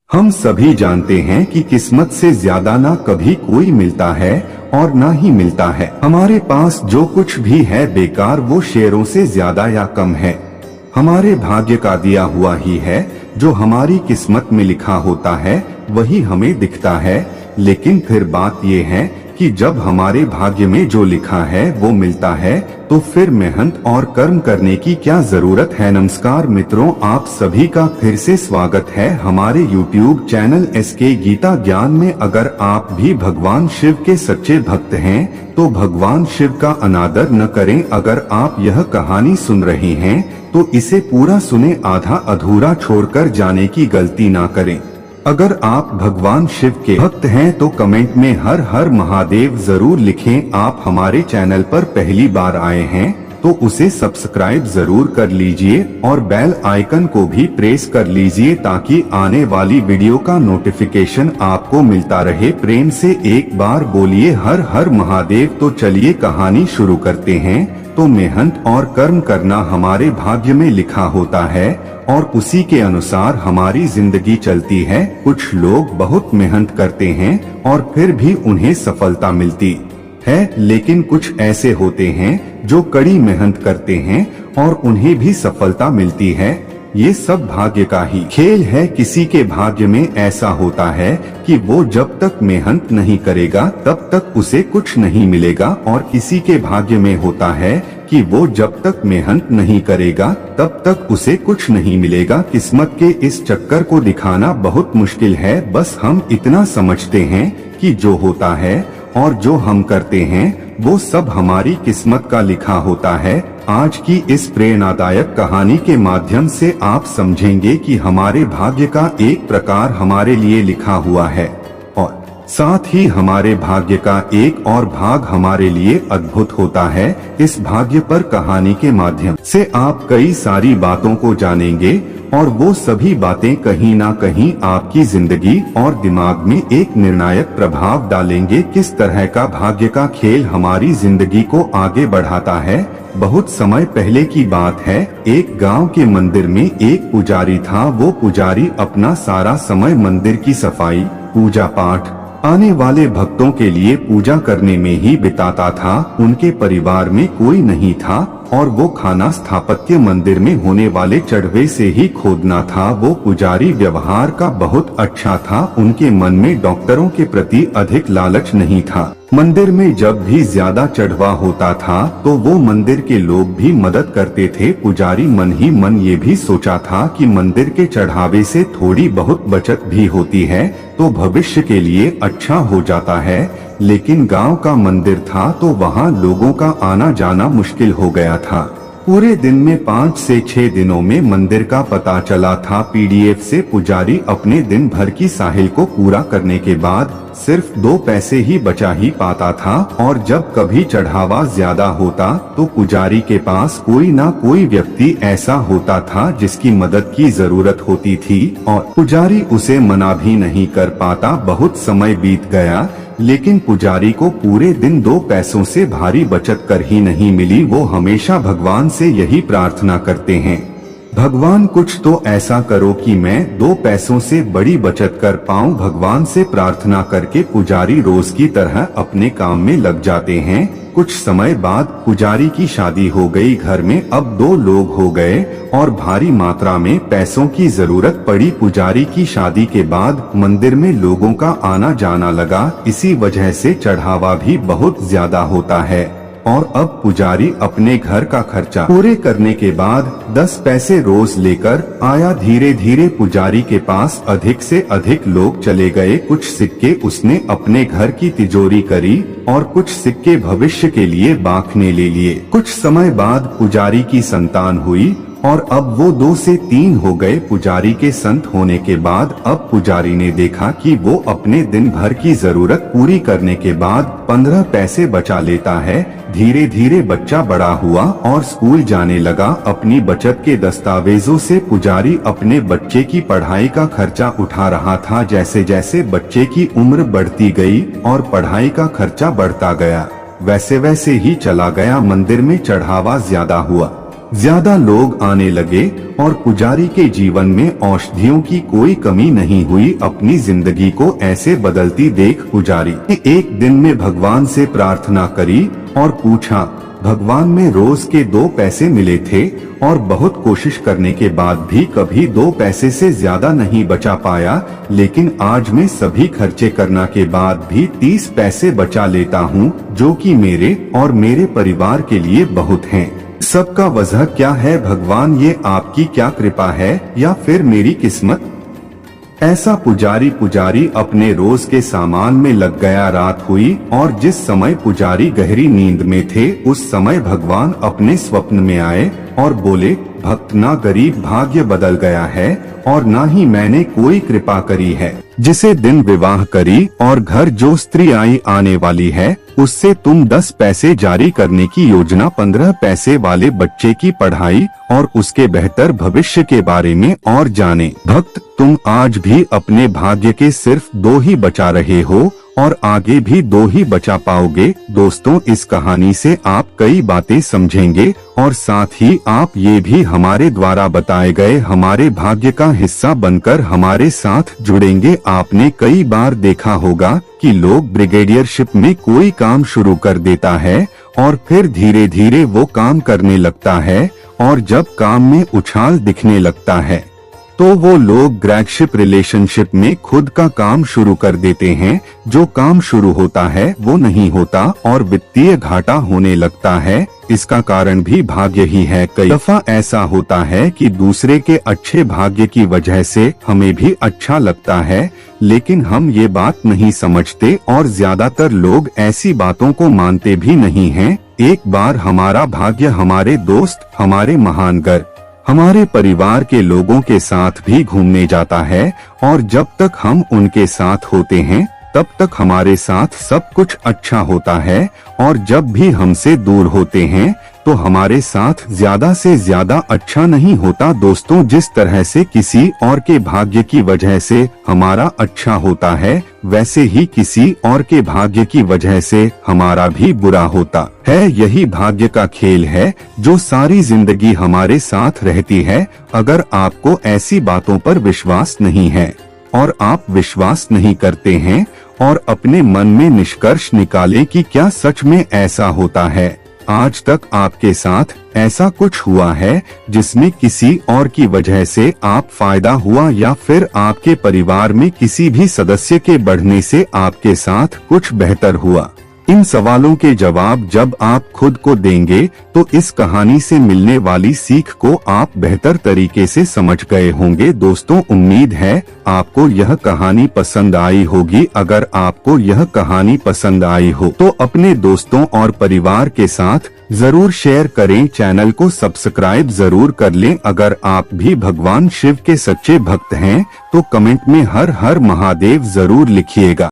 हम सभी जानते हैं कि किस्मत से ज्यादा ना कभी कोई मिलता है और ना ही मिलता है। हमारे पास जो कुछ भी है बेकार वो शेरों से ज्यादा या कम है। हमारे भाग्य का दिया हुआ ही है। जो हमारी किस्मत में लिखा होता है वही हमें दिखता है। लेकिन फिर बात ये है कि जब हमारे भाग्य में जो लिखा है वो मिलता है तो फिर मेहनत और कर्म करने की क्या जरूरत है। नमस्कार मित्रों, आप सभी का फिर से स्वागत है हमारे YouTube चैनल SK गीता ज्ञान में। अगर आप भी भगवान शिव के सच्चे भक्त हैं तो भगवान शिव का अनादर न करें। अगर आप यह कहानी सुन रहे हैं तो इसे पूरा सुने, आधा अधूरा छोड़कर जाने की गलती ना करें। अगर आप भगवान शिव के भक्त हैं तो कमेंट में हर हर महादेव जरूर लिखें। आप हमारे चैनल पर पहली बार आए हैं तो उसे सब्सक्राइब जरूर कर लीजिए और बेल आइकन को भी प्रेस कर लीजिए ताकि आने वाली वीडियो का नोटिफिकेशन आपको मिलता रहे। प्रेम से एक बार बोलिए हर हर महादेव। तो चलिए कहानी शुरू करते हैं। तो मेहनत और कर्म करना हमारे भाग्य में लिखा होता है और उसी के अनुसार हमारी जिंदगी चलती है। कुछ लोग बहुत मेहनत करते हैं और फिर भी उन्हें सफलता मिलती है, लेकिन कुछ ऐसे होते हैं जो कड़ी मेहनत करते हैं और उन्हें भी सफलता मिलती है। ये सब भाग्य का ही खेल है। किसी के भाग्य में ऐसा होता है कि वो जब तक मेहनत नहीं करेगा तब तक उसे कुछ नहीं मिलेगा, और किसी के भाग्य में होता है कि वो जब तक मेहनत नहीं करेगा तब तक उसे कुछ नहीं मिलेगा। किस्मत के इस चक्कर को दिखाना बहुत मुश्किल है। बस हम इतना समझते हैं कि जो होता है और जो हम करते हैं वो सब हमारी किस्मत का लिखा होता है। आज की इस प्रेरणादायक कहानी के माध्यम से आप समझेंगे कि हमारे भाग्य का एक प्रकार हमारे लिए लिखा हुआ है और साथ ही हमारे भाग्य का एक और भाग हमारे लिए अद्भुत होता है। इस भाग्य पर कहानी के माध्यम से आप कई सारी बातों को जानेंगे और वो सभी बातें कहीं ना कहीं आपकी जिंदगी और दिमाग में एक निर्णायक प्रभाव डालेंगे। किस तरह का भाग्य का खेल हमारी जिंदगी को आगे बढ़ाता है। बहुत समय पहले की बात है। एक गांव के मंदिर में एक पुजारी था। वो पुजारी अपना सारा समय मंदिर की सफाई, पूजा पाठ, आने वाले भक्तों के लिए पूजा करने में ही बिताता था। उनके परिवार में कोई नहीं था और वो खाना स्थापत्य मंदिर में होने वाले चढ़वे से ही खोदना था। वो पुजारी व्यवहार का बहुत अच्छा था। उनके मन में डॉक्टरों के प्रति अधिक लालच नहीं था। मंदिर में जब भी ज्यादा चढ़वा होता था तो वो मंदिर के लोग भी मदद करते थे। पुजारी मन ही मन ये भी सोचा था कि मंदिर के चढ़ावे से थोड़ी बहुत बचत भी होती है तो भविष्य के लिए अच्छा हो जाता है। लेकिन गांव का मंदिर था तो वहां लोगों का आना जाना मुश्किल हो गया था। पूरे दिन में 5 से 6 दिनों में मंदिर का पता चला था। PDF से पुजारी अपने दिन भर की साहिल को पूरा करने के बाद सिर्फ 2 पैसे ही बचा ही पाता था। और जब कभी चढ़ावा ज्यादा होता तो पुजारी के पास कोई ना कोई व्यक्ति ऐसा होता था जिसकी मदद की जरूरत होती थी और पुजारी उसे मना भी नहीं कर पाता। बहुत समय बीत गया लेकिन पुजारी को पूरे दिन 2 पैसों से भारी बचत कर ही नहीं मिली। वो हमेशा भगवान से यही प्रार्थना करते हैं, भगवान कुछ तो ऐसा करो कि मैं 2 पैसों से बड़ी बचत कर पाऊं। भगवान से प्रार्थना करके पुजारी रोज की तरह अपने काम में लग जाते हैं। कुछ समय बाद पुजारी की शादी हो गई। घर में अब 2 लोग हो गए और भारी मात्रा में पैसों की जरूरत पड़ी। पुजारी की शादी के बाद मंदिर में लोगों का आना जाना लगा। इसी वजह से चढ़ावा भी बहुत ज्यादा होता है और अब पुजारी अपने घर का खर्चा पूरे करने के बाद 10 पैसे रोज लेकर आया। धीरे धीरे पुजारी के पास अधिक से अधिक लोग चले गए। कुछ सिक्के उसने अपने घर की तिजोरी करी और कुछ सिक्के भविष्य के लिए बांटने ले लिए। कुछ समय बाद पुजारी की संतान हुई और अब वो 2 से 3 हो गए। पुजारी के संत होने के बाद अब पुजारी ने देखा कि वो अपने दिन भर की जरूरत पूरी करने के बाद 15 पैसे बचा लेता है। धीरे धीरे बच्चा बड़ा हुआ और स्कूल जाने लगा। अपनी बचत के दस्तावेजों से पुजारी अपने बच्चे की पढ़ाई का खर्चा उठा रहा था। जैसे जैसे बच्चे की उम्र बढ़ती गई और पढ़ाई का खर्चा बढ़ता गया वैसे वैसे ही चला गया। मंदिर में चढ़ावा ज्यादा हुआ ज्यादा लोग आने लगे और पुजारी के जीवन में औषधियों की कोई कमी नहीं हुई। अपनी जिंदगी को ऐसे बदलती देख पुजारी ने एक दिन में भगवान से प्रार्थना करी और पूछा, भगवान में रोज के 2 पैसे मिले थे और बहुत कोशिश करने के बाद भी कभी 2 पैसे से ज्यादा नहीं बचा पाया, लेकिन आज मैं सभी खर्चे करने के बाद भी 30 पैसे बचा लेता हूँ, जो कि मेरे और मेरे परिवार के लिए बहुत हैं। सबका वजह क्या है भगवान? ये आपकी क्या कृपा है या फिर मेरी किस्मत? ऐसा पुजारी अपने रोज के सामान में लग गया। रात हुई और जिस समय पुजारी गहरी नींद में थे, उस समय भगवान अपने स्वप्न में आए और बोले, भक्त ना गरीब भाग्य बदल गया है और ना ही मैंने कोई कृपा करी है। जिसे दिन विवाह करी और घर जो स्त्री आई आने वाली है, उससे तुम 10 पैसे जारी करने की योजना, 15 पैसे वाले बच्चे की पढ़ाई और उसके बेहतर भविष्य के बारे में और जाने। भक्त, तुम आज भी अपने भाग्य के सिर्फ 2 ही बचा रहे हो और आगे भी 2 ही बचा पाओगे। दोस्तों, इस कहानी से आप कई बातें समझेंगे और साथ ही आप ये भी हमारे द्वारा बताए गए हमारे भाग्य का हिस्सा बनकर हमारे साथ जुड़ेंगे। आपने कई बार देखा होगा कि लोग ब्रिगेडियरशिप में कोई काम शुरू कर देता है और फिर धीरे धीरे वो काम करने लगता है और जब काम में उछाल दिखने लगता है तो वो लोग ग्रेडशिप रिलेशनशिप में खुद का काम शुरू कर देते हैं। जो काम शुरू होता है वो नहीं होता और वित्तीय घाटा होने लगता है। इसका कारण भी भाग्य ही है। कई दफा ऐसा होता है कि दूसरे के अच्छे भाग्य की वजह से हमें भी अच्छा लगता है, लेकिन हम ये बात नहीं समझते और ज्यादातर लोग ऐसी बातों को मानते भी नहीं हैं। एक बार हमारा भाग्य हमारे दोस्त, हमारे महानगर, हमारे परिवार के लोगों के साथ भी घूमने जाता है और जब तक हम उनके साथ होते हैं तब तक हमारे साथ सब कुछ अच्छा होता है और जब भी हमसे दूर होते हैं तो हमारे साथ ज्यादा से ज्यादा अच्छा नहीं होता। दोस्तों, जिस तरह से किसी और के भाग्य की वजह से हमारा अच्छा होता है, वैसे ही किसी और के भाग्य की वजह से हमारा भी बुरा होता है। यही भाग्य का खेल है जो सारी जिंदगी हमारे साथ रहती है। अगर आपको ऐसी बातों पर विश्वास नहीं है और आप विश्वास नहीं करते हैं और अपने मन में निष्कर्ष निकालें कि क्या सच में ऐसा होता है, आज तक आपके साथ ऐसा कुछ हुआ है जिसमें किसी और की वजह से आप फायदा हुआ या फिर आपके परिवार में किसी भी सदस्य के बढ़ने से आपके साथ कुछ बेहतर हुआ? इन सवालों के जवाब जब आप खुद को देंगे तो इस कहानी से मिलने वाली सीख को आप बेहतर तरीके से समझ गए होंगे। दोस्तों, उम्मीद है आपको यह कहानी पसंद आई होगी। अगर आपको यह कहानी पसंद आई हो तो अपने दोस्तों और परिवार के साथ जरूर शेयर करें। चैनल को सब्सक्राइब जरूर कर लें। अगर आप भी भगवान शिव के सच्चे भक्त हैं तो कमेंट में हर हर महादेव जरूर लिखिएगा।